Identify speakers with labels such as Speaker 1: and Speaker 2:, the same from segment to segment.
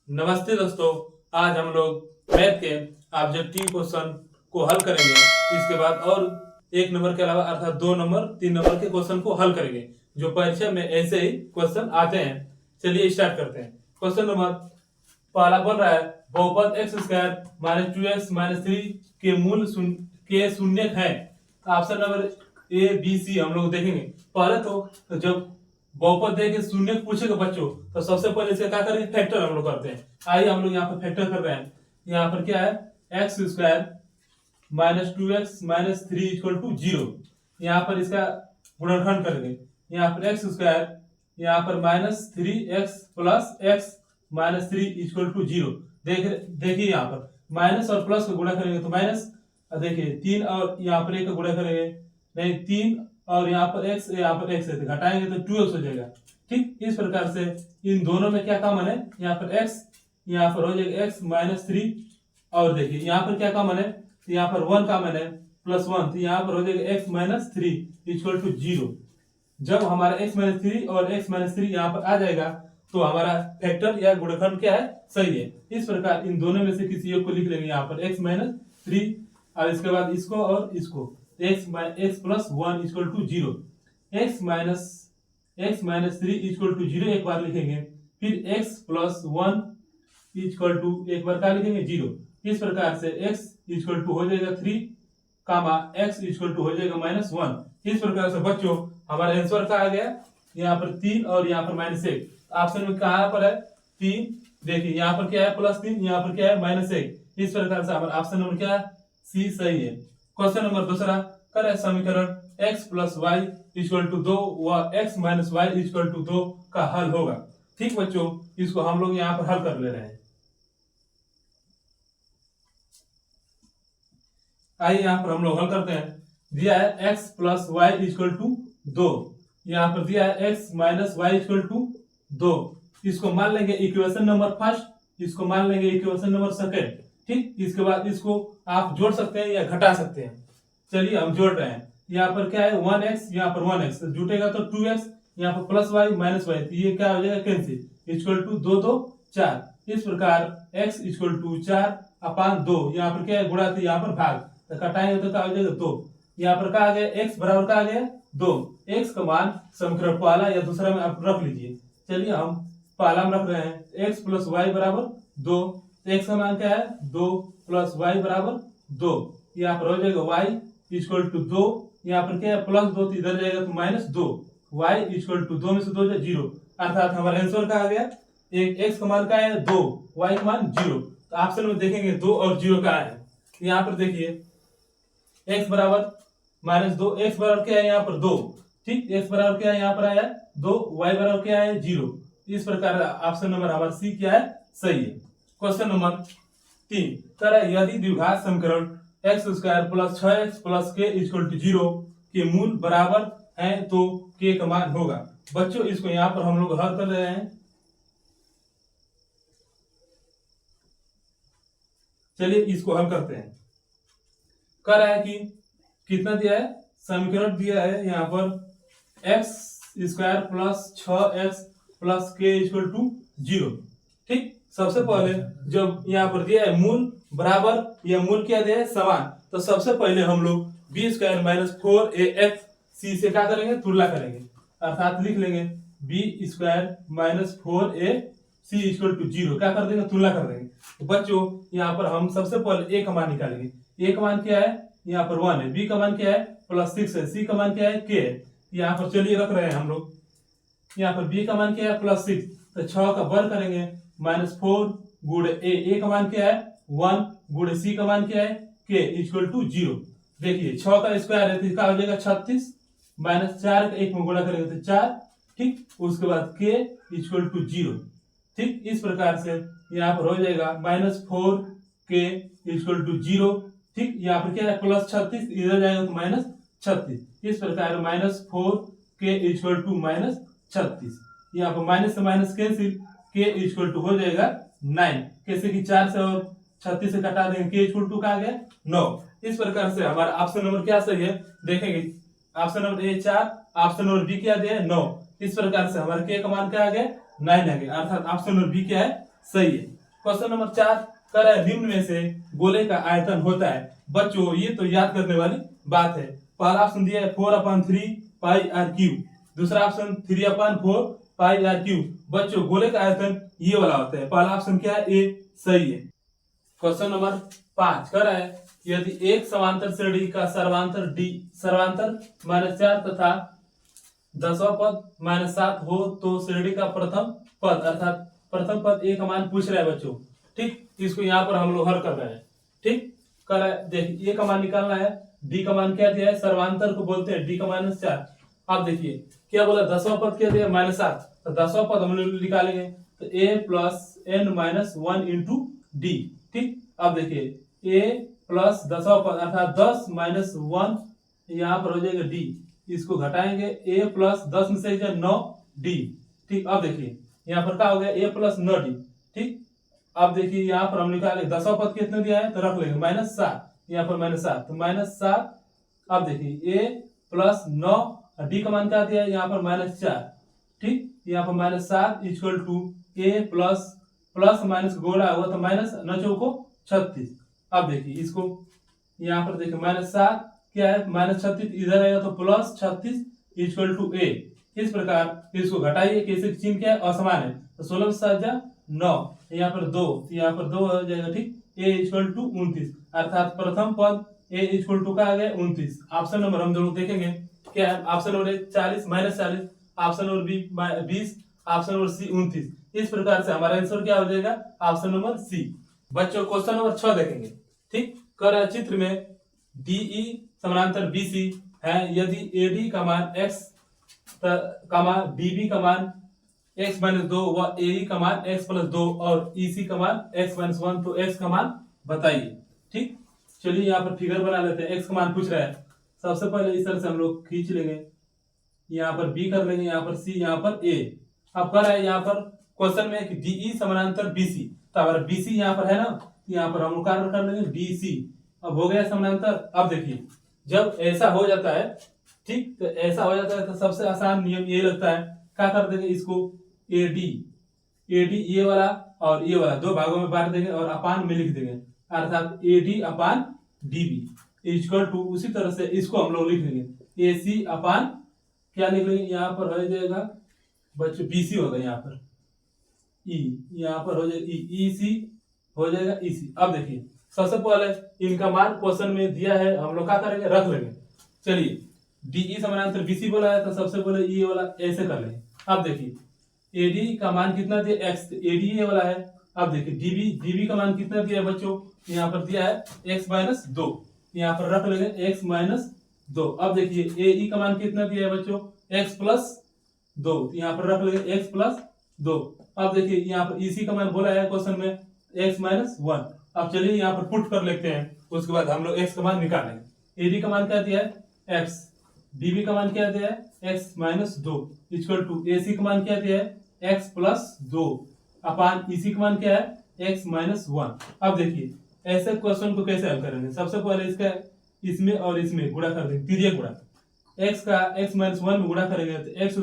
Speaker 1: नमस्ते दोस्तों। आज हम लोग मैथ के ऑब्जेक्टिव क्वेश्चन को हल करेंगे। इसके बाद और 1 नंबर के अलावा अर्थात 2 नंबर 3 नंबर के क्वेश्चन को हल करेंगे जो परीक्षा में ऐसे ही क्वेश्चन आते हैं। चलिए स्टार्ट करते हैं। क्वेश्चन नंबर पहला बोल रहा है बहुपद x square minus 2x minus 3 के मूल के शून्य है। Option number A B C हम लोग देखेंगे। पहले तो जब बहुपद दे के शून्य पूछेगा बच्चों तो सबसे पहले इसका क्या करेंगे, फैक्टर हम लोग करते हैं। आइए हम लोग यहाँ पर फैक्टर कर रहे हैं। यहाँ पर क्या है, x square minus 2x minus 3 equal to 0। यहाँ पर इसका गुणनखंड करेंगे। यहाँ पर एक्स स्क्वायर, यहाँ पर minus 3x plus x minus 3 equal to 0। देखिए यहाँ पर माइनस और प्लस का गुणा करेंगे तो माइनस, देखिए 3 और यहाँ पर 1 का गुणा करेंगे, नहीं 3 और यहाँ पर x है तो घटाएंगे तो 2x हो जाएगा। ठीक, इस प्रकार से इन दोनों में क्या कॉमन है, यहाँ पर x, यहाँ पर हो जाएगा x माइनस 3 और देखिए यहाँ पर क्या कॉमन है, तो यहाँ पर 1 कॉमन है प्लस 1 तो यहाँ पर हो जाएगा x माइनस 3 इक्वल टू 0। जब हमारा x माइनस 3 और x माइनस 3 यहाँ पर आ जाएगा तो हमारा फैक्टर या गुणनखंड क्या है, सही है। इस प्रकार इन दोनों में से किसी एक को लिख लेंगे। यहाँ पर x माइनस 3 और इसके बाद इसको और इसको x plus 1 equal to 0। x minus 3 equal to 0 एक बार लिखेंगे, फिर x प्लस 1 इक्वल टू एक बार क्या लिखेंगे, 0। इस प्रकार से x इक्वल टू हो जाएगा 3 कामा x इक्वल टू हो जाएगा माइनस 1। इस प्रकार से बच्चों हमारा आंसर क्या आ गया, यहाँ पर 3 और यहाँ पर माइनस 1। ऑप्शन में कहाँ पर है 3, देखिए यहाँ पर क्या है प्लस 3, यहाँ पर क्या है माइनस 1। इस प्रकार से हमारा ऑप्शन नंबर क्या है, सी सही है। क्वेश्चन नंबर दूसरा करें समीकरण x plus y equal to 2 व x minus y equal to 2 का हल होगा। ठीक बच्चों, इसको हम लोग यहाँ पर हल कर ले रहे हैं। आइए यहाँ पर हम लोग हल करते हैं। दिया है x plus y equal to 2, यहाँ पर दिया है x minus y equal to 2। इसको मान लेंगे इक्वेशन नंबर फर्स्ट, इसको मान लेंगे इक्वेशन नंबर सेकेंड। ठीक, इसके बाद इसको आप जोड़ सकते हैं या घटा सकते हैं। चलिए हम जोड़ रहे हैं। यहाँ पर क्या है 1x, यहाँ पर 1x तो जुटेगा तो 2x, यहाँ पर प्लस y माइनस y तो ये क्या हो जाएगा कैंसिल, इक्वल टू 2 2 4। इस प्रकार x इक्वल टू 4 अपान 2, यहाँ पर क्या है गुणा तो यहाँ पर भाग तो कटाएंगे तो क्या हो जाएगा 2। यहाँ पर क्या आ गया x बराबर क्या आ गया 2। x का मान समीकरण पहला या दूसरा में आप रख लीजिए। चलिए हम पहला में रख रहे हैं x प्लस वाई बराबर 2। x का मान क्या है 2 प्लस वाई बराबर 2। यहाँ पर हो जाएगा y इक्वल टू 2, यहाँ पर क्या है प्लस 2 तो इधर जाएगा तो माइनस 2। y इक्वल टू 2 में से 2 जाए 0, अर्थात हमारा आंसर क्या आ गया, एक x का मान क्या है 2, y का मान 0। तो ऑप्शन में देखेंगे 2 और 0 का है। यहाँ पर देखिए x बराबर माइनस 2, x बराबर क्या है यहाँ पर 2। ठीक, x बराबर क्या है यहाँ पर आया 2, y बराबर क्या है 0। इस प्रकार ऑप्शन नंबर हमारा सी क्या है, सही है। क्वेश्चन नंबर 3 तरह यदि द्विघात समीकरण x square plus 6x plus के इक्वल टू 0 के मूल बराबर हैं तो के का मान होगा। बच्चों इसको यहाँ पर हम लोग हल कर रहे हैं। चलिए इसको हल करते हैं। कह रहा है कि कितना दिया है, समीकरण दिया है यहाँ पर x square plus 6x plus के इक्वल टू 0। ठीक, सबसे पहले जब यहाँ पर दिया है मूल बराबर या मूल क्या दिया है समान, तो सबसे पहले हम लोग बी स्क्वायर माइनस 4ac से क्या करेंगे, तुलना करेंगे। अर्थात लिख लेंगे b square minus 4ac equal to 0, क्या कर देंगे, तुलना कर देंगे। तो बच्चों यहाँ पर हम सबसे पहले a का मान निकालेंगे। a का मान क्या है, यहाँ पर 1 है, b का मान क्या है प्लस 6 है, c का मान क्या है k है। यहाँ पर चलिए रख रहे हैं हम लोग। यहाँ पर b का मान क्या है प्लस 6, तो 6 का वर्ग करेंगे माइनस 4 गुणे a का मान क्या है 1 गुणे c का मान क्या है k इक्वल टू 0। देखिए 6 का स्क्वायर है तो क्या हो जाएगा 36, माइनस 4 का 1 में गुणा करेंगे तो 4। ठीक, उसके बाद k इक्वल टू 0। ठीक, इस प्रकार से यहाँ पर हो जाएगा माइनस 4k इक्वल टू 0। ठीक, यहाँ पर क्या है प्लस 36, इधर जाएगा तो माइनस 36। इस प्रकार minus 4k equal to minus 36। यहाँ पर माइनस से minus cancel, k equal to हो जाएगा 9। कैसे कि 4 से और 36 से कटा देंगे, k इक्वल टू का आ गया 9। इस प्रकार से हमारा ऑप्शन नंबर क्या सही है, देखेंगे option number A 4, option number B क्या दिया है 9। इस प्रकार से हमारे k का मान क्या आ गया 9 आ गया, अर्थात ऑप्शन नंबर बी क्या है, सही है। क्वेश्चन नंबर 4 कह रहा है निम्न में से गोले का आयतन होता है। बच्चों ये तो याद करने वाली बात है। पहला ऑप्शन दिया है 4/3 पाई आर क्यूब, दूसरा ऑप्शन 3/4 पाई आर क्यूब। बच्चों गोले का आयतन ये वाला होता है। पहला ऑप्शन क्या है, ए सही है। क्वेश्चन नंबर 5 कह रहा है यदि एक समांतर श्रेणी का सर्वांतर डी सर्वांतर -4 तथा 10वां पद -7 हो तो श्रेणी का प्रथम पद अर्थात प्रथम पद ए का मान पूछ रहा है बच्चों। ठीक, इसको यहाँ पर हम लोग हल कर रहे हैं। ठीक, कर रहा है देखिए ए का मान निकालना है, डी का मान क्या दिया है, सर्वांतर को बोलते हैं डी का -4। अब देखिए क्या बोला, 10वां पद क्या दिया -7, तो 10वां पद हम लोग निकालेंगे तो a + n - 1 इंटू डी। ठीक, अब देखिए a प्लस 10वां पद अर्थात 10 - 1 यहाँ पर हो जाएगा डी, इसको घटाएंगे a प्लस 10 में से 9 डी। ठीक, अब देखिए यहाँ पर क्या हो गया, a प्लस 9 डी। ठीक, अब देखिए यहाँ पर हम निकाले 10वां पद कितना दिया है तो रख लेंगे -7, यहाँ पर -7 तो -7। अब देखिए a प्लस 9 डी का मान क्या दिया है यहाँ पर -4। ठीक, यहाँ पर -7 equal to a plus plus minus गोला हुआ तो माइनस 9 को 36। अब देखिए इसको यहाँ पर देखिए -7 क्या है -36, इधर आएगा तो +36 इक्वल टू a। इस प्रकार इसको घटाइए, कैसे चिन्ह क्या है असमान है तो 16 से 7 9, यहाँ पर 2, यहाँ पर 2 हो जाएगा। ठीक, a इक्वल टू 29 अर्थात प्रथम पद a इक्वल टू का आ गया 29। ऑप्शन नंबर हम दोनों देखेंगे क्या है, option number 40 -40, option number B 20, option number C 29। इस प्रकार से हमारा आंसर क्या हो जाएगा, ऑप्शन नंबर सी। बच्चों क्वेश्चन नंबर 6 देखेंगे। ठीक, कर चित्र में डीई समानांतर बीसी है, यदि एडी का मान x बीबी का मान x-2 व एई का मान x+2 और ईसी का मान x-1 तो x का मान बताइए। ठीक, चलिए यहाँ पर फिगर बना लेते हैं। x का मान पूछ रहा है, सबसे पहले इस तरह से हम लोग खींच लेंगे, यहाँ पर b कर लेंगे, यहाँ पर c, यहाँ पर a। अब कर है यहाँ पर क्वेश्चन में कि डीई समानांतर बीसी, तो हमारा बीसी यहाँ पर है ना, यहाँ पर हम लोग कर लेंगे बीसी। अब हो गया समानांतर। अब देखिए जब ऐसा हो जाता है, ठीक, तो ऐसा हो जाता है तो सबसे आसान नियम ये लगता है, क्या कर देंगे इसको एडी ये वाला और ये वाला दो भागों में बांट देंगे और अपान में लिख देंगे, अर्थात AD upon DB equal to, उसी तरह से इसको हम लोग लिख देंगे एसी अपान क्या लिख लेंगे, यहाँ पर हो जाएगा बच्चों बीसी होगा, यहाँ पर ई, यहाँ पर हो जाएगा ईसी हो जाएगा ईसी। अब देखिए सबसे पहले इनका मान क्वेश्चन में दिया है, हम लोग क्या करेंगे रख लेंगे। चलिए डीई समानांतर बीसी बोला है तो सबसे पहले ये वाला ऐसे कर लेंगे। अब देखिए एडी का मान कितना दिया x, एडी ये वाला है। अब देखिए डीबी का मान कितना दिया है बच्चों, यहाँ पर दिया है x-2, यहाँ पर रख लेंगे x-2। अब देखिए एई का मान कितना दिया है बच्चों x+2, यहाँ पर रख लेंगे x+2। अब देखिए यहाँ पर ईसी का मान बोला है क्वेश्चन में x-1। अब चलिए यहाँ पर पुट कर लेते हैं, उसके बाद हम लोग x का मान निकालेंगे। एडी का मान क्या दिया है x, डीबी का मान क्या दिया है x-2 इक्वल टू एसी का मान क्या दिया है x+2 अपान ईसी का मान क्या है x-1। अब देखिए ऐसे क्वेश्चन को कैसे हल करेंगे, सबसे पहले इसका इसमें और इसमें गुणा कर देंगे, तिर्यक गुणा। x का x-1 में गुणा करेंगे तो x²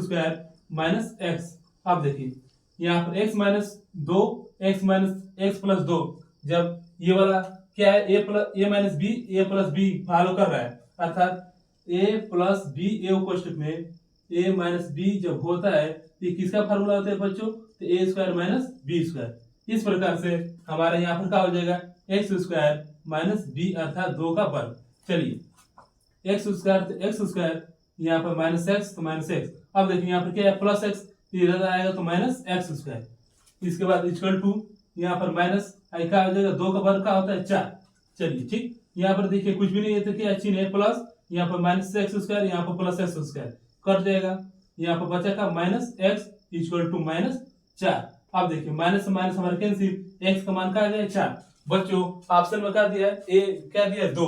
Speaker 1: - x। अब देखिए यहाँ पर x-2 x+2, जब ये वाला क्या है a - b फॉलो कर रहा है, अर्थात a + b में a - b जब होता है तो किसका फार्मूला होता है बच्चों, तो a² - b²। इस प्रकार से हमारे यहाँ पर क्या हो जाएगा x² - b अर्थात 2 का वर्ग। चलिए x² यहाँ पर -x तो -x। अब देखिए यहाँ पर क्या है +x, इधर आएगा तो -x²। इसके बाद इक्वल टू यहाँ पर माइनस क्या हो जाएगा, 2 का वर्ग का होता है 4। चलिए ठीक, यहाँ पर देखिए कुछ भी नहीं है तो क्या चिन्ह है प्लस, यहाँ पर -x², यहाँ पर +x² कट जाएगा, यहाँ पर बचा का -x इक्वल टू -4। अब देखिए माइनस से माइनस हमारे कैंसिल, x का मान क्या आ गया 4। बच्चों ऑप्शन में क्या दिया है, a क्या दिया है 2,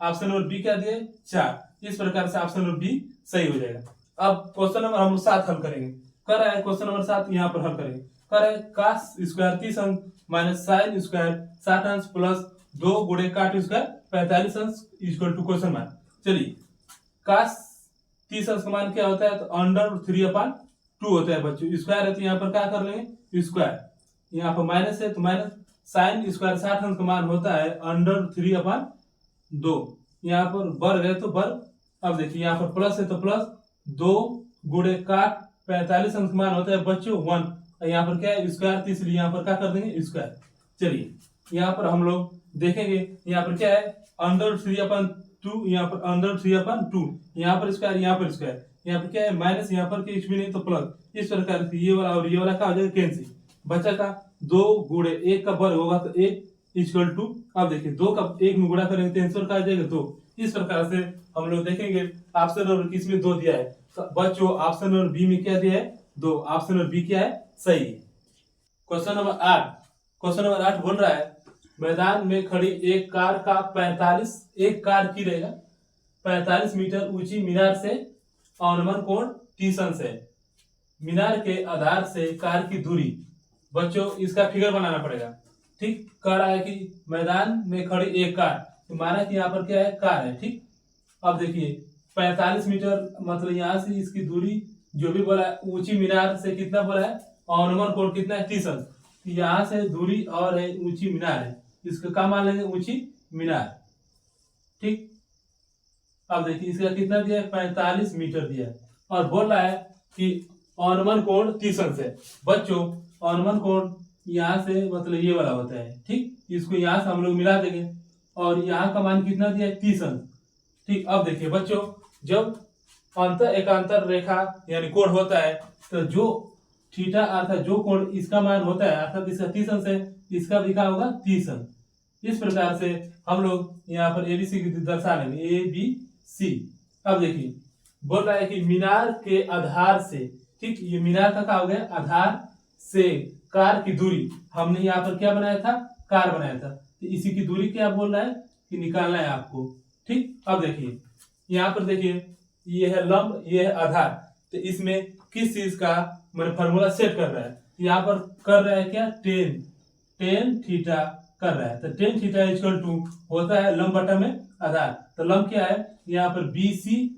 Speaker 1: ऑप्शन नंबर b क्या दिया है 4। इस प्रकार से ऑप्शन नंबर b सही हो जाएगा। अब क्वेश्चन नंबर हम 7 हल करेंगे। कर रहा है क्वेश्चन नंबर 7 यहाँ पर हल करेंगे। कर रहा है कास स्क्वायर 30 अंक माइनस साइन स्क्वायर 60 अंश प्लस 2 गुणे काट स्क्वायर 45 अंश इक्वल टू क्वेश्चन मार्क। चलिए कास 30 अंश का मान क्या होता है, तो अंडर 3/2 होता है बच्चों। स्क्वायर है तो यहाँ पर क्या कर लेंगे स्क्वायर, यहाँ पर माइनस है तो माइनस, साइन स्क्वायर 60 अंश का मान होता है √3/2। यहाँ पर वर्ग है तो वर्ग। अब देखिए यहाँ पर प्लस है तो प्लस 2 गुणे काट 45 अंश का मान होता है बच्चों 1, और यहाँ पर क्या है स्क्वायर, तो इसलिए यहाँ पर क्या कर देंगे स्क्वायर। चलिए यहाँ पर हम लोग देखेंगे, यहाँ पर क्या है √3/2, यहाँ पर √3/2, यहाँ पर स्क्वायर, यहाँ पर स्क्वायर, यहाँ पर क्या है माइनस, यहाँ पर कुछ भी नहीं तो प्लस। इस प्रकार से ये वाला और ये वाला क्या हो जाएगा कैंसिल, बचा का 2 गुणे 1 का वर्ग होगा तो 1 इक्वल टू, अब देखिए 2 का 1 में गुणा करेंगे तो आंसर क्या आ जाएगा 2। इस प्रकार से हम लोग देखेंगे ऑप्शन नंबर किस में 2 दिया है, तो बच्चों ऑप्शन नंबर बी में क्या दिया है 2, ऑप्शन नंबर बी क्या है सही है। क्वेश्चन नंबर 8, क्वेश्चन नंबर 8 बोल रहा है मैदान में खड़ी एक कार का 45 मीटर ऊंची मीनार से अनुमान कोण 30 अंश है। मीनार के आधार से कार की दूरी, बच्चों इसका फिगर बनाना पड़ेगा। ठीक, कह रहा है कि मैदान में खड़ी एक कार, तो माना कि यहाँ पर क्या है कार है। ठीक, अब देखिए 45 मीटर मतलब यहाँ से इसकी दूरी जो भी बोला है, ऊंची मीनार से कितना बोला है अनुमान कोण कितना है 30 अंश। यहाँ से दूरी और है ऊंची मीनार है, इसका क्या मान लेंगे ऊंची मीनार। ठीक, अब देखिए इसका कितना दिया है 45 मीटर दिया है, और बोल रहा है कि अनुमान कोण 30 अंश है। बच्चों अनुमान कोण यहाँ से मतलब ये वाला होता है। ठीक, इसको यहाँ से हम लोग मिला देंगे, और यहाँ का मान कितना दिया है 30 अंश। ठीक, अब देखिए बच्चों जब अंतर एकांतर रेखा यानी कोण होता है तो जो थीटा अर्थात जो कोण इसका मान होता है अर्थात इसका 30 अंश है, इसका भी क्या होगा 30 अंश। इस प्रकार से हम लोग यहाँ पर एबीसी की दर्शा लेंगे, ए बी सी। अब देखिए बोल रहा है कि मीनार के आधार से, ठीक ये मीनार का क्या हो गया आधार से कार की दूरी, हमने यहाँ पर क्या बनाया था कार बनाया था, तो इसी की दूरी क्या बोल रहा है कि निकालना है आपको। ठीक, अब देखिए यहाँ पर देखिए ये है लंब ये है आधार, तो इसमें किस चीज का मैंने फॉर्मूला सेट कर रहा है, यहाँ पर कर रहा है क्या टेन थीटा कर रहा है, तो टेन थीटा इक्वल टू होता है लंब बटा में आधार। तो लंब क्या है यहाँ पर BC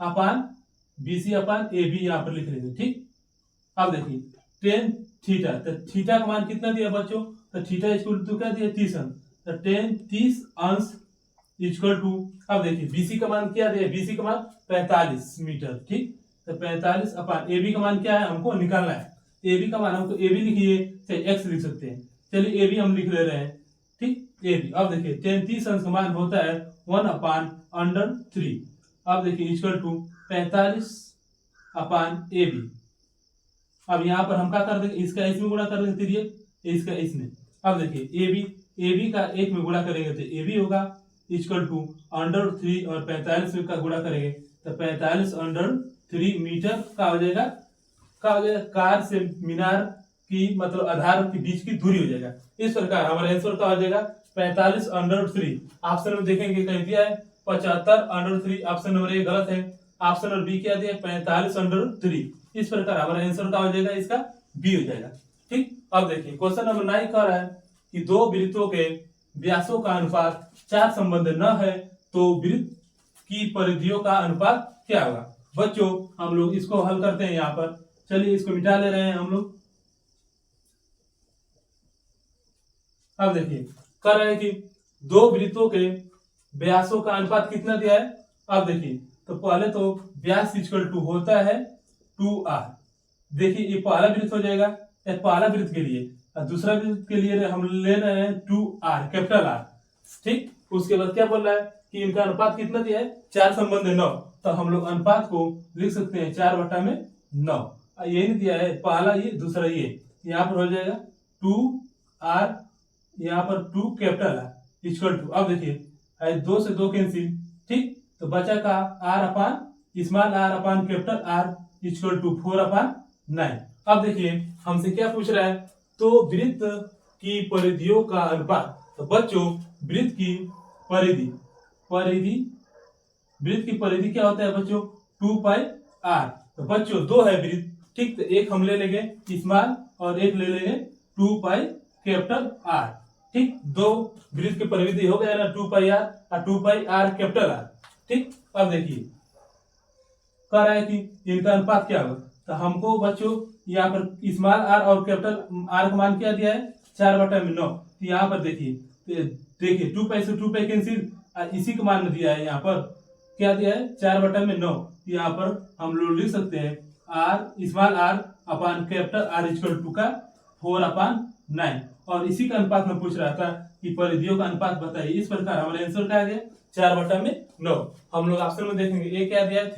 Speaker 1: अपान AB यहाँ पर लिख लेंगे। ठीक, अब देखिए टेन थीटा, तो थीटा का मान कितना दिया बच्चों, तो थीटा इक्वल टू क्या दिया 30 अंश, तो टेन 30 अंश इक्वल टू, अब देखिए BC का मान क्या दिया, BC का मान 45 मीटर। ठीक, तो 45 अपान AB का मान क्या है हमको निकालना है, AB का मान हमको AB लिखिए चाहे X लिख सकते हैं, चलिए AB हम लिख ले रहे हैं। ठीक, AB अब देखिए टेन 30 अंश का मान होता है 1/√3। अब देखिए इक्वल टू 45 अपान AB। अब यहाँ पर हम क्या कर देंगे इसका इसमें गुणा कर देंगे तिर्यक इसका इसमें। अब देखिए AB का 1 में गुणा करेंगे तो AB होगा इक्वल टू √3 और 45 का गुणा करेंगे तो 45√3 मीटर का हो जाएगा कार से मीनार की मतलब आधार के बीच की दूरी हो जाएगा। इस प्रकार हमारा आंसर का हो जाएगा 45√3। ऑप्शन में देखेंगे कहीं दिया है 75√3, ऑप्शन नंबर ए गलत है, ऑप्शन नंबर बी क्या दिया 45√3। इस प्रकार हमारा आंसर का हो जाएगा इसका बी हो जाएगा। ठीक, अब देखिए क्वेश्चन नंबर 9 कह रहा है कि दो वृत्तों के व्यासों का अनुपात 4 संबंध न है तो वृत्त की परिधियों का अनुपात क्या होगा। बच्चों हम लोग इसको हल करते हैं यहाँ पर, चलिए इसको मिटा ले रहे हैं हम लोग। अब देखिए कह रहा है कि दो वृत्तों के व्यासों का अनुपात कितना दिया है। अब देखिए तो पहले तो व्यास इक्वल टू होता है 2r। देखिए ये पहला वृत्त हो जाएगा, पहला वृत्त के लिए, और दूसरा वृत्त के लिए हम ले रहे हैं 2r कैपिटल R। ठीक, उसके बाद क्या बोल रहा है कि इनका अनुपात कितना दिया है 4 संबंध 9, तो हम लोग अनुपात को लिख सकते हैं 4/9। ये नहीं दिया है पहला ये दूसरा ये, यहाँ पर हो जाएगा 2r यहाँ पर 2 कैपिटल R इक्वल टू, अब देखिए 2 से 2 कैंसिल। ठीक, तो बचा का small r upon capital R equal to 4/9। अब देखिए हमसे क्या पूछ रहा है, तो वृत्त की परिधियों का अनुपात। तो बच्चों वृत्त की परिधि क्या होता है बच्चों 2πr। तो बच्चों दो है वृत्त, ठीक, तो एक हम ले लेंगे स्मॉल और एक ले लेंगे 2π कैपिटल R। ठीक, दो वृत्त की परिधि हो गया ना 2πr और 2πr कैपिटल R। ठीक, अब देखिए कह रहा है कि इनका अनुपात क्या होगा, तो हमको बच्चों यहाँ पर स्मॉल आर और कैपिटल आर का मान क्या दिया है 4/9। तो यहाँ पर देखिए 2 पाई से 2 पाई कैंसिल, इसी का मान दिया है यहाँ पर क्या दिया है 4/9। यहाँ पर हम लोग लिख सकते हैं R small R upon capital R equal to का 4/9। और इसी का अनुपात में पूछ रहा था कि परिधियों का अनुपात बताइए। इस प्रकार हमारा आंसर क्या आ गया 4/9। हम लोग ऑप्शन में देखेंगे ए क्या दिया है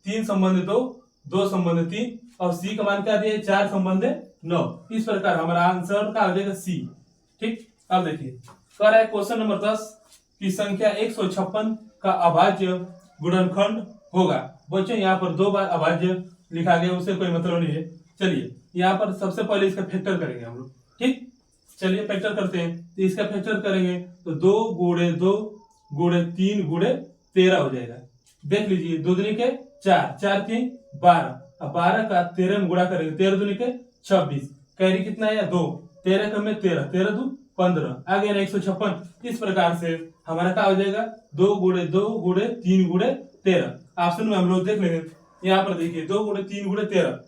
Speaker 1: 3 संबंध 2 संबंध 3 और सी का मान क्या दिया है 4 संबंध 9। इस प्रकार हमारा आंसर का आ जाएगा सी। ठीक, अब देखिए कह रहा है क्वेश्चन नंबर 10 की संख्या 156 का अभाज्य गुणनखंड होगा। बच्चों यहाँ पर 2 बार अभाज्य लिखा गया, उसे कोई मतलब नहीं है। चलिए यहाँ पर सबसे पहले इसका फैक्टर करेंगे हम लोग। ठीक, चलिए फैक्टर करते हैं। तो इसका फैक्टर करेंगे तो 2 गुणे 2 गुणे 3 गुणे 13 हो जाएगा। देख लीजिए 2 दूनी के 4, 4 3 12, अब 12 का 13 में गुणा करेंगे 13 दूनी के 26, कैरी कितना है 2, 13 का में 13, 13 2 15, आ गया ना 156। इस प्रकार से हमारा क्या हो जाएगा 2 गुणे 2 गुणे 3 गुणे 13। ऑप्शन में हम लोग देख लेंगे, यहाँ पर देखिए 2 गुणे 3 गुणे 13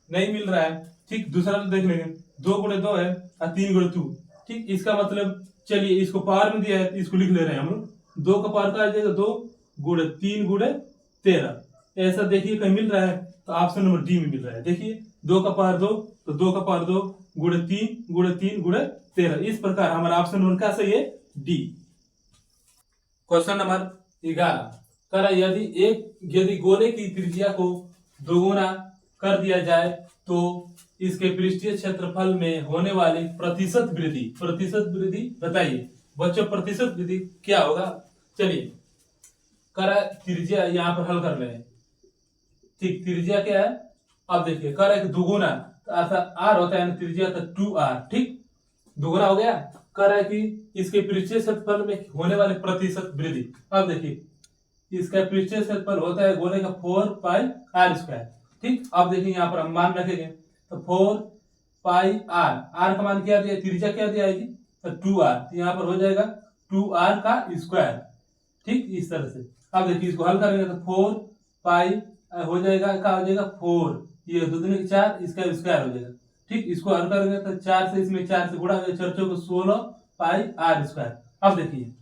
Speaker 1: नहीं मिल रहा है। ठीक, दूसरा तो देख लेंगे 2 गुणे 2 है और 3 गुणे 2। ठीक, इसका मतलब चलिए इसको पावर में दिया है, इसको लिख ले रहे हैं हम लोग। 2 का पावर का आ जाएगा 2 गुणे 3 गुणे 13। ऐसा देखिए कहीं मिल रहा है तो ऑप्शन नंबर डी में मिल रहा है। देखिए 2 का पावर 2 तो 2 का पावर 2 गुणे 3 गुणे 3 गुणे 13। इस प्रकार हमारा ऑप्शन नंबर क्या सही है डी। क्वेश्चन नंबर 11 करा यदि गोले की त्रिज्या को दोगुना कर दिया जाए तो इसके पृष्ठीय क्षेत्रफल में होने वाली प्रतिशत वृद्धि बताइए। बच्चों प्रतिशत वृद्धि क्या होगा, चलिए करा त्रिज्या यहाँ पर हल कर ले। ठीक, त्रिज्या क्या है, अब देखिए कर है दुगुना तो ऐसा आर होता है ना त्रिज्या तो 2r। ठीक, दुगुना हो गया। कर है कि इसके पृष्ठीय क्षेत्रफल में होने वाले प्रतिशत वृद्धि। अब देखिए इसका पृष्ठीय क्षेत्रफल होता है गोले का 4 पाई आर स्क्वायर। ठीक, अब देखिए यहाँ पर हम मान रखेंगे तो 4 पाई आर का मान क्या दिया त्रिज्या क्या दिया है तो 2r, तो यहाँ पर हो जाएगा 2r का स्क्वायर। ठीक, इस तरह से अब देखिए इसको हल करेंगे तो 4 पाई हो जाएगा क्या हो जाएगा 4, ये 2 दूनी 4 इसका स्क्वायर हो जाएगा। ठीक, इसको हल करेंगे तो 4 से इसमें 4 से गुणा हो जाएगा 4 को 16 पाई आर स्क्वायर। अब देखिए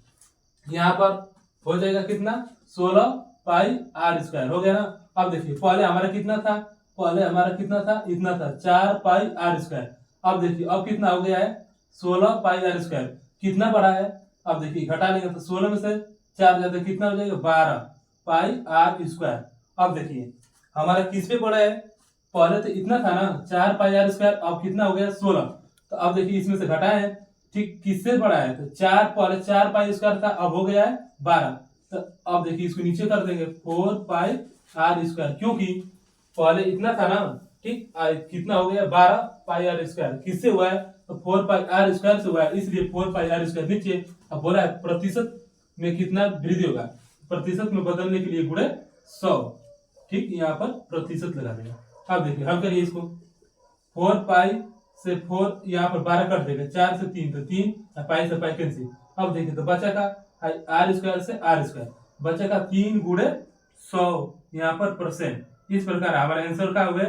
Speaker 1: यहाँ पर हो जाएगा कितना 16 पाई आर स्क्वायर हो गया ना। अब देखिए पहले हमारा कितना था इतना था 4 पाई आर स्क्वायर। अब देखिए अब कितना हो गया है 16 पाई आर स्क्वायर। कितना बड़ा है, अब देखिए घटा लेंगे तो 16 में से 4 जाते कितना हो जाएगा 12 पाई आर स्क्वायर। अब देखिए हमारा किस पे पड़ा है, पहले तो इतना था ना 4 पाई आर स्क्वायर, अब कितना हो गया 16। तो अब देखिए इसमें से घटाए हैं। ठीक, किससे बड़ा है तो 4 पहले 4 पाई स्क्वायर था, अब हो गया है 12। तो अब देखिए इसको नीचे कर देंगे 4 पाई आर स्क्वायर, क्योंकि पहले इतना था ना। ठीक, कितना हो गया 12 पाई आर स्क्वायर। किससे हुआ है तो 4 पाई आर स्क्वायर से हुआ है, इसलिए 4 पाई आर स्क्वायर नीचे। अब बोला है प्रतिशत में कितना वृद्धि होगा, प्रतिशत में बदलने के लिए गुणे 100। ठीक, यहाँ पर प्रतिशत लगा देगा। अब देखिए हल करिए इसको 4 पाई से 4 यहाँ पर 12 कट देगा, 4 से 3 तो 3 पाई से पाई कैंसिल। अब देखिए तो बचा का आर स्क्वायर से आर स्क्वायर बचा का 3 गुणे 100 यहाँ पर परसेंट। इस प्रकार हमारा आंसर का हुआ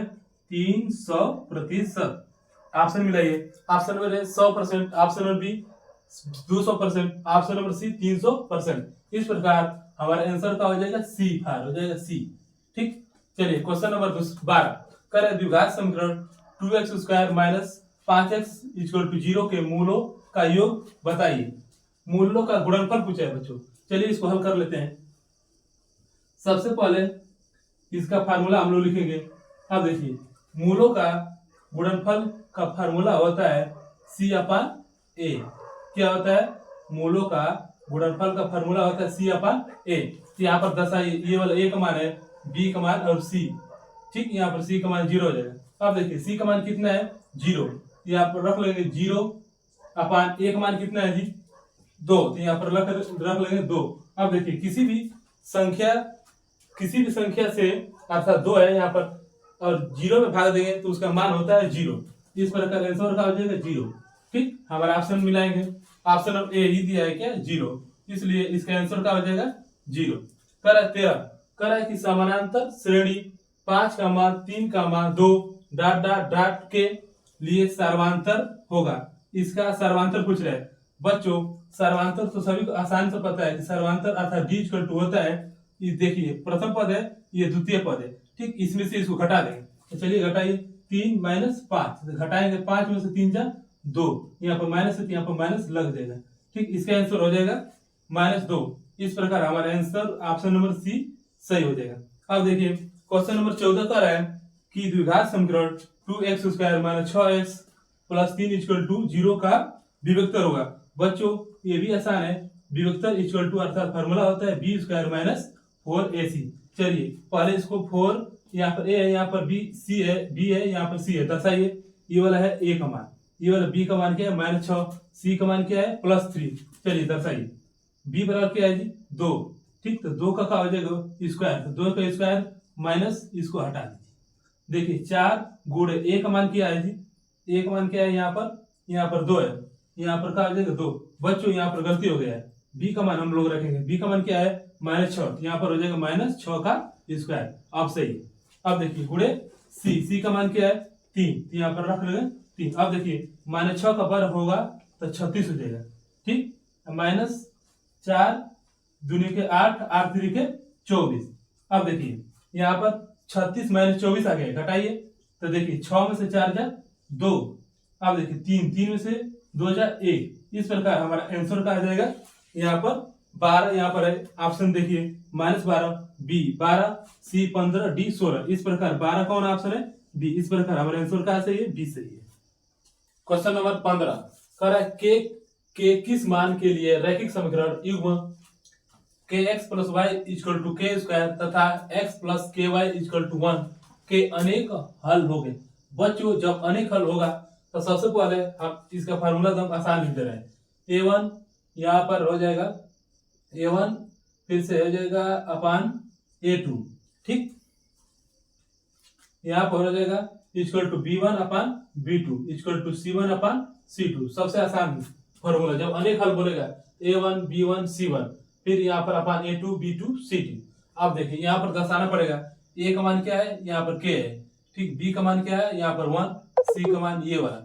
Speaker 1: 300%। ऑप्शन मिलाइए, option number 100%, option number B 200%, option number C 300%। इस प्रकार हमारा आंसर का हो जाएगा सी, हो जाएगा सी। ठीक, चलिए क्वेश्चन नंबर 12 कर द्विघात समीकरण 2x square minus 5x equal to 0 के मूलों का योग बताइए। मूलों का गुणनफल पूछा है बच्चों। चलिए इसको हल कर लेते हैं। सबसे पहले इसका फार्मूला हम लोग लिखेंगे। अब देखिए मूलों का गुणनफल का फार्मूला होता है सी अपान ए। क्या होता है, मूलों का गुणनफल का फार्मूला होता है सी अपान ए। यहाँ पर दर्शाइए, ये वाला ए का मान है, बी का मान और सी। ठीक, यहाँ पर सी का मान 0 हो जाएगा। अब देखिए सी का मान कितना है 0, यहाँ पर रख लेंगे 0 अपान ए का मान कितना है जी 2, तो यहाँ पर रख लेंगे 2। अब देखिए किसी भी संख्या से अर्थात 2 है यहाँ पर और 0 में भाग देंगे तो उसका मान होता है 0। इस प्रकार आंसर का हो जाएगा 0। ठीक, हमारा ऑप्शन मिलाएंगे, ऑप्शन नंबर ए ही दिया है क्या 0, इसलिए इसका आंसर का हो जाएगा 0। कर 13 कर है कि समानांतर श्रेणी 5,3,2 डॉट डॉट डॉट के लिए सर्वांतर होगा। इसका सर्वांतर पूछ रहा है बच्चों। सर्वांतर तो सभी को आसान से पता है कि सर्वांतर अर्थात d इक्वल टू होता है, ये देखिए प्रथम पद है, ये द्वितीय पद है, ठीक। इसमें से इसको घटा देंगे, तो चलिए घटाइए 3 - 5, घटाएंगे 5 में से 3 जा 2, यहाँ पर माइनस है तो यहाँ पर माइनस लग जाएगा, ठीक। इसका आंसर हो जाएगा -2। इस प्रकार हमारा आंसर ऑप्शन नंबर सी सही हो जाएगा। अब देखिए क्वेश्चन नंबर 14 का रहा है कि द्विघात समीकरण 2x² - 6x + 3 = 0 का विभक्तर होगा। बच्चों ये भी आसान है, विभक्तर इक्वल टू अर्थात फार्मूला होता है b² - 4ac। चलिए पहले इसको 4, यहाँ पर a है, यहाँ पर b c है, b है, यहाँ पर c है, दर्शाइए। ये वाला है a का मान, ये वाला b का मान क्या है -6, c का मान क्या है +3। चलिए दर्शाइए, b बराबर क्या है जी 2, ठीक। तो 2 का क्या हो जाएगा स्क्वायर, तो 2 का स्क्वायर माइनस इसको हटा दीजिए। देखिए 4 गुणे a का मान क्या है जी, a का मान क्या है यहाँ पर 2 है, यहाँ पर क्या हो जाएगा 2। बच्चों यहाँ पर गलती हो गया है, b का मान हम लोग रखेंगे, b का मान क्या है -6, यहाँ पर हो जाएगा -6 का स्क्वायर। अब सही है। अब देखिए गुणे c का मान क्या है 3, तो यहाँ पर रख लेंगे 3। अब देखिए -6 का वर्ग होगा तो 36 हो जाएगा, ठीक। -4 दूनी के 8, 8 3 के 24। अब देखिए यहाँ पर 36 - 24 आ गया, घटाइए तो देखिए 6 में से 4 जा 2, अब देखिए 3, 3 में से 2 जा 1। इस प्रकार हमारा आंसर का आ जाएगा यहाँ पर 12, यहाँ पर है ऑप्शन देखिए -12, बी 12, सी 15, डी 16। इस प्रकार 12 कौन ऑप्शन है बी। इस प्रकार हमारा आंसर का सही है, बी सही है। क्वेश्चन नंबर 15 कर है के किस मान के लिए रैखिक समीकरण युग्म kx + y = k² तथा x + ky = 1 के अनेक हल हो गए। बच्चों जब अनेक हल होगा तो सबसे पहले हम इसका फार्मूला तो हम आसान लिख दे रहे हैं। a1 यहाँ पर हो जाएगा a1, फिर से हो जाएगा अपान a2, ठीक। यहाँ पर हो जाएगा b1 अपान b2 = c1 अपान c2। सबसे आसान फॉर्मूला जब अनेक हल बोलेगा a1 b1 c1, फिर यहाँ पर अपान a2 b2 c2। अब देखिए यहाँ पर दर्शाना पड़ेगा a का मान क्या है यहाँ पर k है, ठीक। b का मान क्या है यहाँ पर 1, c का मान ये वाला,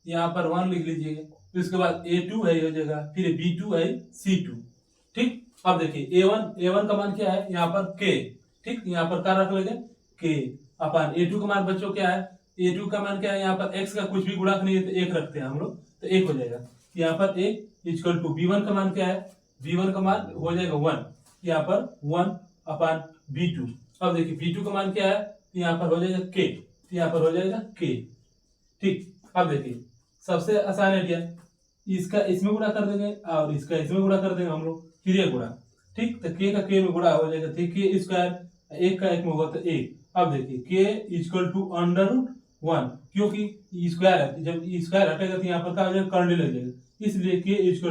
Speaker 1: यहाँ पर 1 लिख लीजिएगा। फिर उसके बाद a2 है हो जाएगा, फिर b2 है c2, ठीक। अब देखिए a1 का मान क्या है यहाँ पर k, ठीक। यहाँ पर क्या रख लेंगे k अपान a2 का मान बच्चों क्या है, a2 का मान क्या है यहाँ पर x का कुछ भी गुणक नहीं है तो 1 रखते हैं हम लोग, तो 1 हो जाएगा। यहाँ पर 1 = b1 का मान क्या है, b1 का मान हो जाएगा 1, यहाँ पर 1 अपान b2। अब देखिए b2 का मान क्या है, यहाँ पर हो जाएगा k, यहाँ पर हो जाएगा k, ठीक। अब देखिए सबसे आसान आइडिया, इसका इसमें गुणा कर देंगे और इसका इसमें गुणा कर देंगे हम लोग, फिर ये गुणा, ठीक। तो k का k में गुणा हो जाएगा, तो k², 1 का 1 में होगा तो 1। अब देखिए k = √1, क्योंकि स्क्वायर है, जब स्क्वायर हटेगा तो यहाँ पर क्या हो जाएगा कर्ली लग जाएगा, इसलिए k =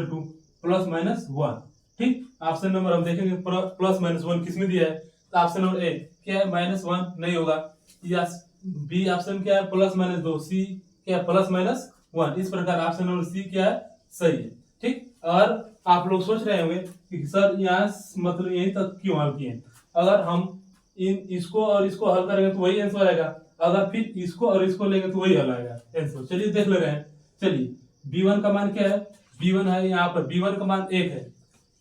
Speaker 1: ±1, ठीक। ऑप्शन नंबर हम देखेंगे +-1 किसमें दिया है, तो ऑप्शन नंबर ए क्या है -1 नहीं होगा, या बी ऑप्शन क्या है +-2, सी क्या है +-1। इस प्रकार ऑप्शन नंबर सी क्या है सही है, ठीक। और आप लोग सोच रहे होंगे कि सर यहाँ मतलब यही तक क्यों हल किए। अगर हम इसको और इसको हल करेंगे तो वही आंसर आएगा, अगर फिर इसको और इसको लेंगे तो वही हल आएगा आंसर। चलिए देख ले रहे हैं। चलिए b1 का मान क्या है, b1 है यहाँ पर b1 का मान 1 है,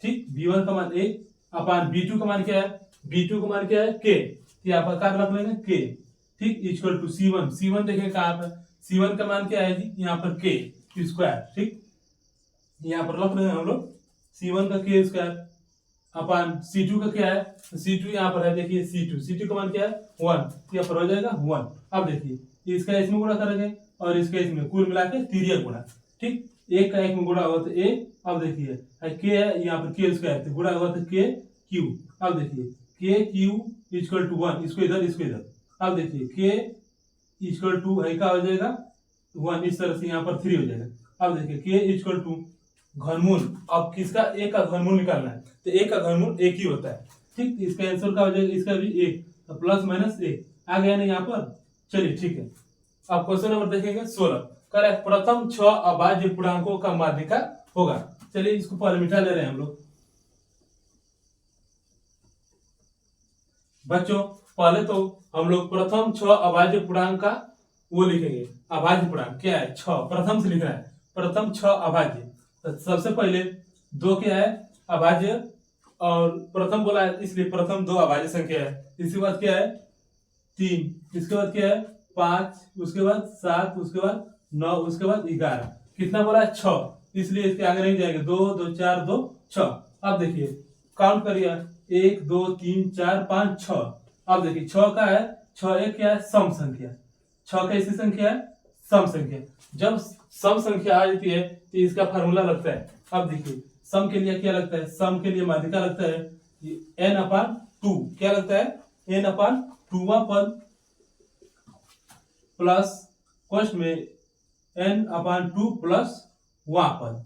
Speaker 1: ठीक। b1 का मान 1 अपान b2 का मान क्या है, b2 का मान क्या है k, यहाँ पर क्या रख लेंगे k, ठीक। = c1, c1 देखें कहाँ पर, c1 का मान क्या है जी यहाँ पर k², ठीक। यहाँ पर रख रहे हैं हम लोग c1 का k² अपान c2 का क्या है, c2 यहाँ पर है देखिए c2 का मान क्या है 1, यहाँ पर हो जाएगा 1। अब देखिए इसका इसमें गुणा करेंगे और इसका इसमें, कुल मिला के तिर्यक गुणा, ठीक। 1 का 1 में गुणा होगा तो 1। अब देखिए k है यहाँ पर k² तो गुणा होगा तो k3। अब देखिए k3 = 1, इसको इधर इसको इधर। अब देखिए k = है क्या हो जाएगा 1, इस तरह से यहाँ पर 3 हो जाएगा। अब देखिए k = घनमूल, अब किसका एक का घनमूल निकालना है तो एक का घनमूल एक ही होता है, ठीक। इसका आंसर का हो जाएगा इसका भी 1, तो +-1 आ गया ना यहाँ पर। चलिए ठीक है। अब क्वेश्चन नंबर देखेंगे 16 कर प्रथम 6 अभाज्य पूर्णांकों का माध्यिका होगा। चलिए इसको पहले मिटा ले रहे हैं हम लोग। बच्चों पहले तो हम लोग प्रथम 6 अभाज्य पूर्णांक का वो लिखेंगे। अभाज्य पूर्णांक क्या है? 6 प्रथम से लिखना है, प्रथम 6 अभाज्य। तो सबसे पहले 2 क्या है? अभाज्य, और प्रथम बोला है इसलिए प्रथम 2 अभाज्य संख्या है। इसके बाद क्या है? 3, इसके बाद क्या है? 5, उसके बाद 7, उसके बाद 9, उसके बाद 11। कितना बोला है? 6, इसलिए इसके आगे नहीं जाएंगे। 2 2 4 2 6। अब देखिए काउंट करिए, 1 2 3 4 5 6। अब देखिए 6 का है, 6 एक क्या है? सम संख्या। 6 कैसी संख्या है? सम संख्या। जब सम संख्या आ जाती है तो इसका फार्मूला लगता है। अब देखिए सम के लिए क्या लगता है? सम के लिए माध्यिका लगता है n/2। क्या लगता है? n/2वां पद प्लस कोष्ठ में n/2 प्लस वां पद।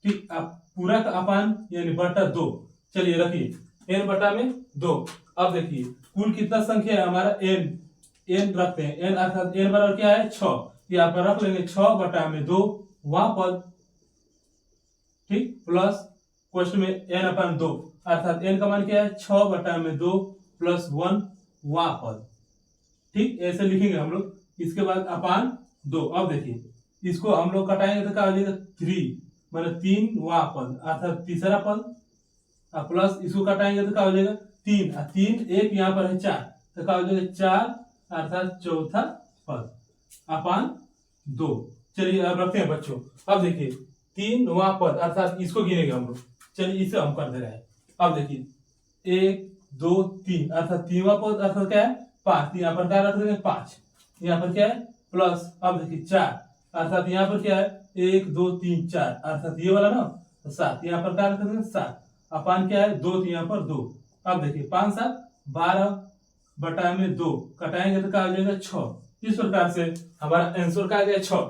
Speaker 1: ठीक, अब पूरा का अपान यानी बटा 2। चलिए रखिए n बटा में 2। अब देखिए कुल कितना संख्या है हमारा? n रखते हैं, n अर्थात n बराबर क्या है? 6। यहाँ पर रख लेंगे 6 बटा में 2 वां पद, ठीक, प्लस क्वेश्चन में n/2 अर्थात n का मान क्या है? 6 बटा में 2 प्लस 1 वां पद। ठीक, ऐसे लिखेंगे हम लोग। इसके बाद अपान 2। अब देखिए इसको हम लोग कटाएंगे तो क्या हो जाएगा? 3 मतलब 3 वां पद अर्थात तीसरा पद, प्लस इसको कटाएंगे तो क्या हो जाएगा? 3 और 3 एक यहाँ पर है 4, तो क्या हो जाएगा? 4 अर्थात चौथा पद अपान 2। चलिए अब रखते हैं बच्चों। अब देखिए 3 वां पद अर्थात इसको गिनेंगे हम लोग। चलिए इसे हम कर दे रहे हैं। अब देखिए 1 2 3 अर्थात 3वां पद अर्थात क्या है? 5। यहाँ पर क्या रख देंगे? 5। यहाँ पर क्या है? प्लस। अब देखिए 4 अर्थात यहाँ पर क्या है? 1 2 3 4 अर्थात ये वाला ना, तो 7। यहाँ पर क्या रख देंगे? 7 अपान क्या है? 2, तो यहाँ पर 2। अब देखिए 5 7 12 बटा में 2 कटाएंगे तो क्या हो जाएगा? 6। इस प्रकार से हमारा आंसर क्या आ गया? 6।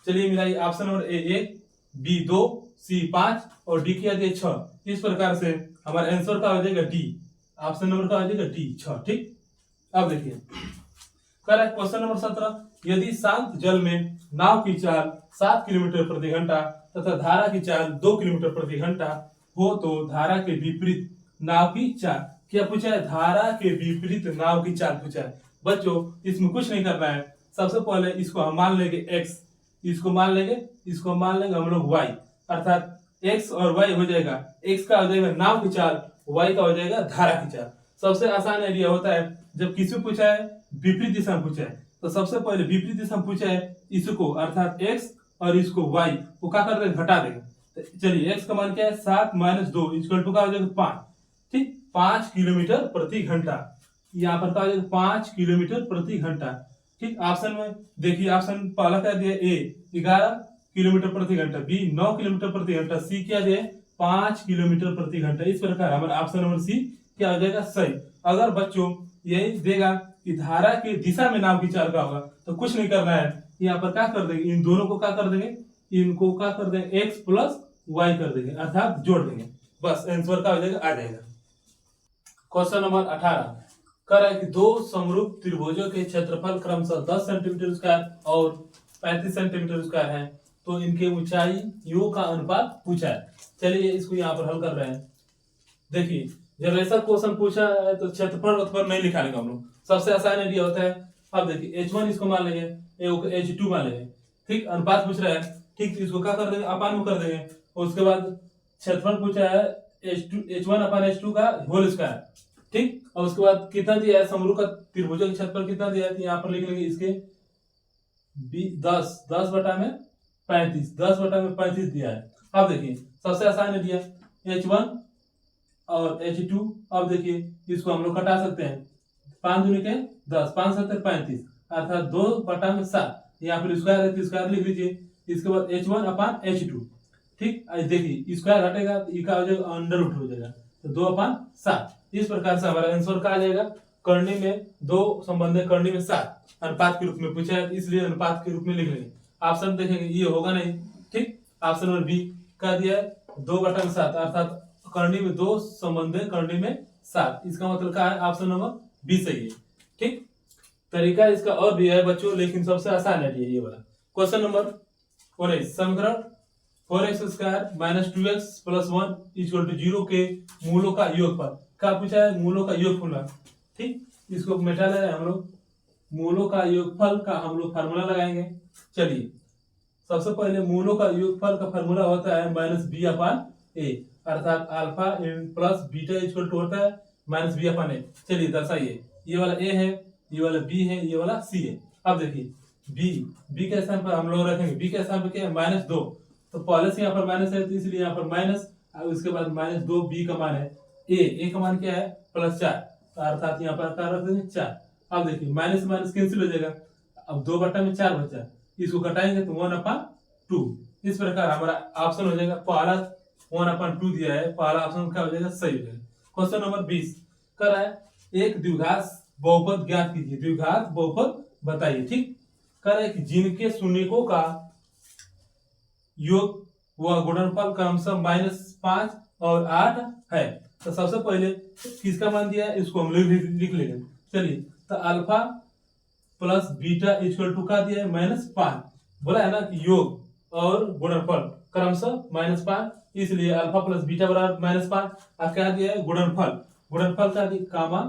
Speaker 1: चलिए मिलाइए, ऑप्शन नंबर ए 1, बी 2, सी 5 और डी क्या दिया? 6। इस प्रकार से हमारा आंसर का हो जाएगा डी। ऑप्शन नंबर का हो जाएगा डी 6। ठीक, अब देखिए करेक्ट क्वेश्चन नंबर 17। यदि शांत जल में नाव की चाल 7 किलोमीटर प्रति घंटा तथा धारा की चाल 2 किलोमीटर प्रति घंटा हो तो धारा के विपरीत नाव की चाल। क्या पूछा है? धारा के विपरीत नाव की चाल पूछा है। बच्चों इसमें कुछ नहीं करना है। सबसे पहले इसको हम मान लेंगे x, इसको मान लेंगे, इसको मान लेंगे हम लोग y, अर्थात x और y हो जाएगा। x का हो जाएगा नाव की चाल, y का हो जाएगा धारा की चाल। सबसे आसान आइडिया होता है जब किसी पूछा है विपरीत दिशा में पूछा है तो सबसे पहले विपरीत दिशा में पूछा है इसको अर्थात x और इसको y को क्या कर देंगे? घटा देंगे। तो चलिए x का मान क्या है? 7 - 2 इक्वल टू क्या हो जाएगा? 5। ठीक, 5 किलोमीटर प्रति घंटा। यहाँ पर क्या हो जाएगा? 5 किलोमीटर प्रति घंटा। ठीक, ऑप्शन में देखिए, ऑप्शन पहला क्या दिया? ए 11 किलोमीटर प्रति घंटा, बी 9 किलोमीटर प्रति घंटा, सी क्या दिया? 5 किलोमीटर प्रति घंटा। इस प्रकार हमारा ऑप्शन नंबर सी क्या हो जाएगा? सही। अगर बच्चों यही देगा कि धारा की दिशा में नाव की चाल का होगा तो कुछ नहीं करना है। यहाँ पर क्या कर देंगे? इन दोनों को क्या कर देंगे? इनको क्या कर देंगे? x प्लस y कर देंगे अर्थात जोड़ देंगे। बस आंसर का हो जाएगा? आ जाएगा। क्वेश्चन नंबर 18 कर है कि दो समरूप त्रिभुजों के क्षेत्रफल क्रमशः 10 सेंटीमीटर स्क्वायर और 35 सेंटीमीटर स्क्वायर है, तो इनके ऊंचाइयों का अनुपात पूछा है। चलिए इसको यहाँ पर हल कर रहे हैं। देखिए जब ऐसा क्वेश्चन पूछा है तो क्षेत्रफल नहीं लिखाएंगे हम लोग। सबसे आसान आइडिया होता है। अब देखिए h1 इसको मान लेंगे, h2 मान लेंगे। ठीक, अनुपात पूछ रहा है। ठीक, इसको क्या कर देंगे? अपान में कर देंगे। और उसके बाद क्षेत्रफल पूछा है h1/h2 का होल स्क्वायर। ठीक, और उसके बाद कितना दिया है? समरूप का त्रिभुज का क्षेत्रफल कितना दिया है? तो यहाँ पर लिख लेंगे इसके 10 बटा में 35, 10 बटा में 35 दिया है। अब देखिए सबसे आसान आइडिया h1 और h2। अब देखिए इसको हम लोग कटा सकते हैं। 5 दूनी के 10, 5 7 35 अर्थात 2 बटा में 7। यहाँ पर स्क्वायर है तो स्क्वायर लिख लीजिए। इसके बाद h1/h2। ठीक, देखिए स्क्वायर हटेगा तो इसका हो जाएगा अंडर रूट हो जाएगा, तो 2/7। इस प्रकार से हमारा आंसर का आ जाएगा करनी में 2 संबंध है, करनी में 7 अनुपात के रूप में पूछा है, इसलिए अनुपात के रूप में लिख लेंगे। ऑप्शन देखेंगे ये होगा नहीं। ठीक, ऑप्शन नंबर बी का दिया है 2/7 अर्थात करनी में 2 संबंध है, करनी में 7। इसका मतलब क्या है? ऑप्शन नंबर बी सही है। ठीक, तरीका इसका और भी है बच्चों, लेकिन सबसे आसान है ये वाला। क्वेश्चन नंबर 19 समीकरण 4x² - 2x + 1 = 0 के मूलों का योगफल। क्या पूछा है, मूलों का योगफल। ठीक, इसको मिटा ले हम लोग, मूलों का योगफल का हम लोग फार्मूला लगाएंगे। चलिए, सबसे पहले मूलों का योगफल का फार्मूला होता है माइनस बी अपान ए, अर्थात alpha plus beta equal to होता है माइनस बी अपान ए। चलिए दर्शाइए, ये वाला ए है, ये वाला बी है, ये वाला सी है। अब देखिए बी के स्थान पर हम लोग रखेंगे, बी के स्थान पर क्या है, -2, तो पहले से यहाँ पर माइनस है तो इसलिए यहाँ पर माइनस, उसके बाद -2 बी का मान है, ए का मान क्या है +4, अर्थात यहाँ पर क्या रख देंगे 4। अब देखिए माइनस माइनस कैंसिल हो जाएगा, अब 2/4 बचा, इसको घटाएंगे तो 1/2। इस प्रकार हमारा ऑप्शन हो जाएगा पहला 1/2 दिया है, पहला ऑप्शन क्या हो जाएगा, सही हो जाएगा। क्वेश्चन नंबर 20 कर रहा है, एक द्विघात बहुपद ज्ञात कीजिए, द्विघात बहुपद बताइए। ठीक, कर रहा है कि जिनके शून्यकों का योग व गुणनफल क्रमशः -5 और 8 है। तो सबसे पहले किसका मान दिया है, इसको हम लिख लेंगे। चलिए, तो alpha plus beta equal to का दिया है -5, बोला है ना कि योग और गुणनफल क्रमशः -5, इसलिए अल्फा प्लस बीटा बराबर -5। और क्या दिया है, गुणनफल का कामा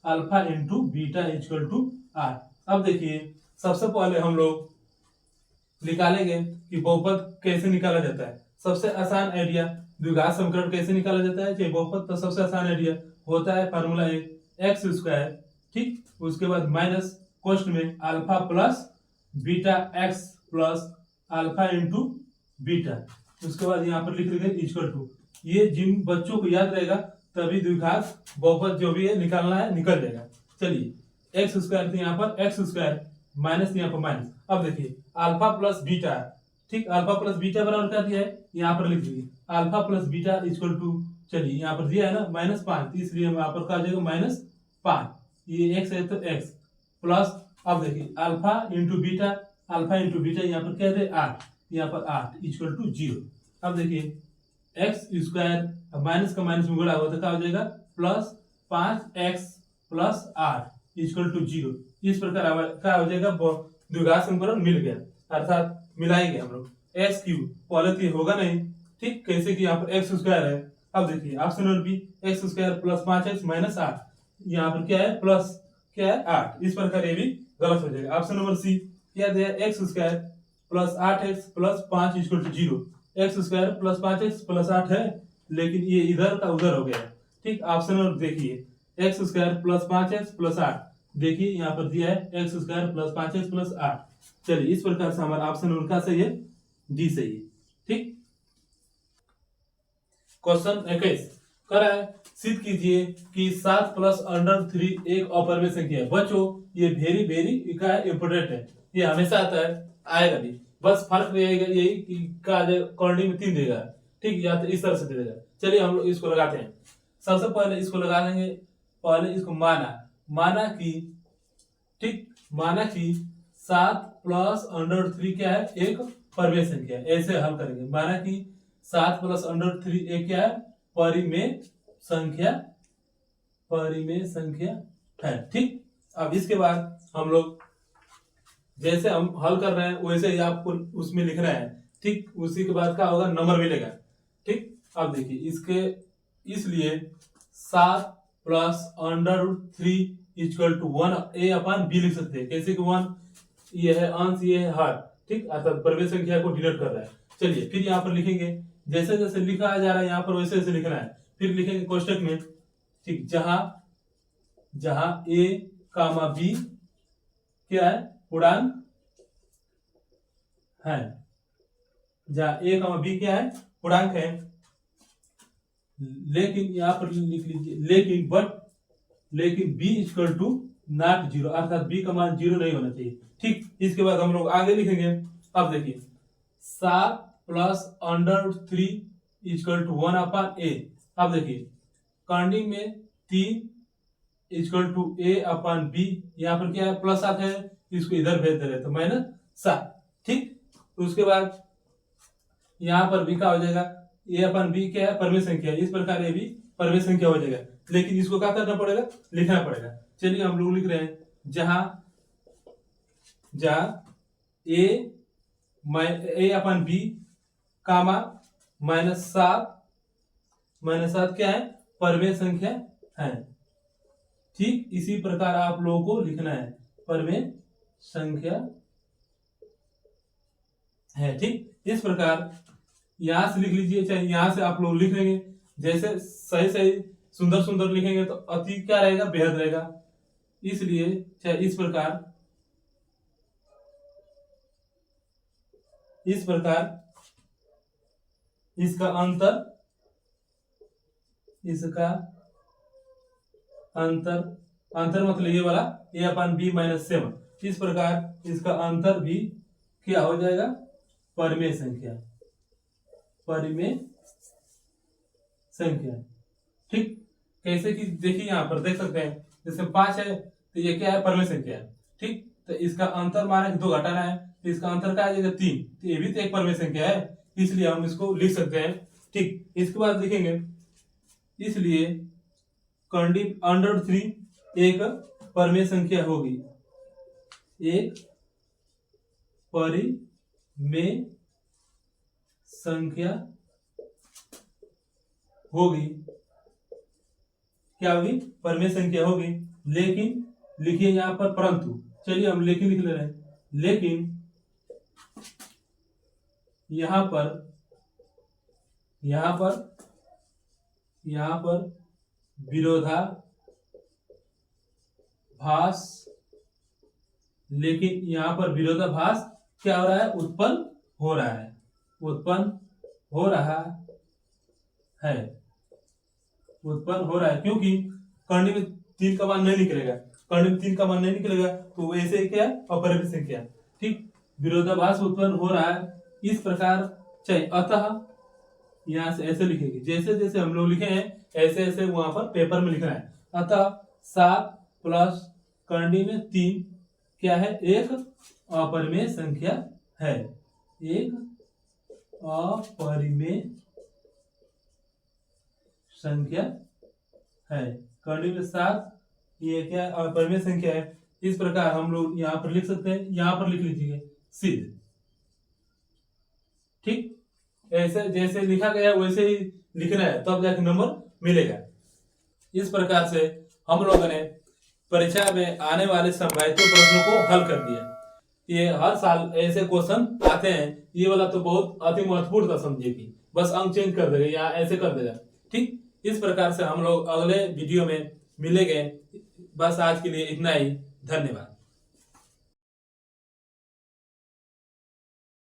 Speaker 1: alpha into beta equal to 8। अब देखिए सबसे पहले हम लोग निकालेंगे कि बहुपद कैसे निकाला जाता है। सबसे आसान आइडिया, द्विघात समीकरण कैसे निकाला जाता है चाहे बहुपद, तो सबसे आसान आइडिया होता है फार्मूला एक्स स्क्वायर। ठीक, उसके बाद माइनस कोष्ट में alpha plus beta x plus alpha into beta, उसके बाद यहाँ पर लिख लेंगे इक्वल टू। ये जिन बच्चों को याद रहेगा तभी द्विघात बहुपद जो भी है निकालना है निकल जाएगा। चलिए एक्स स्क्वायर, यहाँ पर एक्स स्क्वायर माइनस यहाँ पर माइनस। अब देखिए अल्फा प्लस बीटा, ठीक, अल्फा प्लस बीटा बराबर क्या दिया है, यहाँ पर लिख दीजिए alpha plus beta equal to, चलिए यहाँ पर दिया है ना -5, इसलिए यहाँ पर क्या हो जाएगा -5, ये एक्स है तो एक्स प्लस, अब देखिए alpha into beta, alpha into beta यहाँ पर क्या है 8, यहाँ पर 8 इक्वल टू 0। अब देखिए एक्स स्क्वायर माइनस का माइनस में गुणा हुआ तो क्या हो जाएगा +5x प्लस 8 इक्वल टू 0। इस प्रकार क्या हो जाएगा, द्विघात समीकरण मिल गया, अर्थात मिलाएंगे हम लोग। एक्स क्यूब पहले तो ये होगा नहीं, ठीक, कैसे कि यहाँ पर एक्स स्क्वायर है। अब देखिए option number B, x square plus 5x minus 8, यहाँ पर क्या है प्लस क्या है 8, इस प्रकार ये भी गलत हो जाएगा। ऑप्शन नंबर सी क्या दिया है, x square plus 8x plus 5 equal to 0। X square plus 5x plus 8 है, लेकिन ये इधर का उधर हो गया। ठीक, ऑप्शन नंबर देखिए x square plus 5x plus 8, देखिए यहाँ पर दिया है x square plus 5x plus 8। चलिए इस प्रकार से हमारा ऑप्शन नंबर क्या सही है, डी सही है। ठीक, क्वेश्चन 21 कर रहा है, सिद्ध कीजिए कि 7 प्लस अंडर 3 एक अपरिमेय संख्या है। बच्चों ये वेरी वेरी इंपोर्टेंट है, ये हमेशा आता है, आएगा भी, बस फर्क रहेगा यही कि कॉर्डी में 3 देगा, ठीक, या तो इस तरह से दे देगा। चलिए हम लोग इसको लगाते हैं। सबसे पहले इसको लगा देंगे, पहले इसको माना कि, ठीक, माना कि 7 प्लस अंडर 3 क्या है, एक परिमेय संख्या है, ऐसे हल करेंगे। माना कि 7 प्लस अंडर 3 एक क्या है, परिमेय संख्या है। ठीक, अब इसके बाद हम लोग जैसे हम हल कर रहे हैं वैसे ही आपको उसमें लिख रहे हैं। ठीक, उसी के बाद क्या होगा, नंबर मिलेगा। ठीक, अब देखिए इसके, इसलिए 7 plus under 3 equal to 1 a upon b लिख सकते हैं। कैसे कि 1 ये है अंश, ये है हर, ठीक, अर्थात परिमेय संख्या को डिनोट कर रहा है। चलिए फिर यहाँ पर लिखेंगे, जैसे जैसे लिखा जा रहा है यहाँ पर वैसे वैसे लिखना है। फिर लिखेंगे कोष्टक में, ठीक, जहां a कामा b क्या है, पूर्णांक है, जहां a कामा b क्या है, पूर्णांक है। लेकिन यहाँ पर लिख लीजिए लेकिन b इक्वल टू नॉट 0, अर्थात b का मान 0 नहीं होना चाहिए। ठीक, इसके बाद हम लोग आगे लिखेंगे। अब देखिए 7 plus under 3 equal to 1 upon a। अब देखिए कांडी में 3 equal to a upon b, यहाँ पर क्या है प्लस 7 है, इसको इधर भेज दे रहे तो -7। ठीक, तो उसके बाद यहाँ पर भी क्या हो जाएगा, a अपन b क्या है, परिमेय संख्या, इस प्रकार ये भी परिमेय संख्या हो जाएगा। लेकिन इसको क्या करना पड़ेगा, लिखना पड़ेगा। चलिए हम लोग लिख रहे हैं, जहां a अपन b कामा -7 क्या है, परिमेय संख्या है। ठीक इसी प्रकार आप लोगों को लिखना है, परमेय संख्या है। ठीक इस प्रकार यहां से लिख लीजिए, चाहे यहां से आप लोग लिख लेंगे, जैसे सही सही सुंदर सुंदर लिखेंगे तो अति क्या रहेगा, बेहद रहेगा। इसलिए चाहे इस प्रकार इसका अंतर मतलब ये वाला a/b-7, इस प्रकार इसका अंतर भी क्या हो जाएगा, परिमेय संख्या। ठीक कैसे कि देखिए यहां पर देख सकते हैं, जैसे 5 है तो ये क्या है, परिमेय संख्या है। ठीक तो इसका अंतर माना कि 2 घटाना है तो इसका अंतर क्या आ जाएगा, 3, तो ये भी तो एक परिमेय संख्या है, इसलिए हम इसको लिख सकते हैं। ठीक इसके बाद लिखेंगे, इसलिए कंडी √3 एक परिमेय संख्या होगी, एक परिमेय संख्या होगी। क्या होगी, परिमेय संख्या होगी। लेकिन लिखिए यहां पर परंतु, चलिए हम लेकिन लिख ले रहे हैं, लेकिन यहां पर विरोधाभास, लेकिन यहां पर विरोधाभास क्या हो रहा है, उत्पन्न हो रहा है, क्योंकि करनी में 3 का मान नहीं निकलेगा, तो वैसे क्या अपरिमेय संख्या। ठीक विरोधाभास उत्पन्न हो रहा है, इस प्रकार चाहिए। अतः यहां से ऐसे लिखेंगे, जैसे जैसे हम लोग लिखे हैं ऐसे ऐसे वहां पर पेपर में लिखना है। अतः 7 प्लस करनी में 3 क्या है, एक अपरिमेय संख्या है, एक अपरिमेय संख्या है। करनी में 7 ये क्या अपरिमेय संख्या है। इस प्रकार हम लोग यहाँ पर लिख सकते हैं, यहाँ पर लिख लीजिए सीधे। ठीक ऐसे जैसे लिखा गया वैसे ही लिखना है, तब जाके नंबर मिलेगा। इस प्रकार से हम लोगों ने परीक्षा में आने वाले संभावित प्रश्नों को हल कर दिया। ये हर साल ऐसे क्वेश्चन आते हैं, ये वाला तो बहुत अति महत्वपूर्ण था, समझिए कि बस अंक चेंज कर देगा या ऐसे कर देगा। ठीक इस प्रकार से हम लोग अगले वीडियो में मिलेंगे। बस आज के लिए इतना ही, धन्यवाद।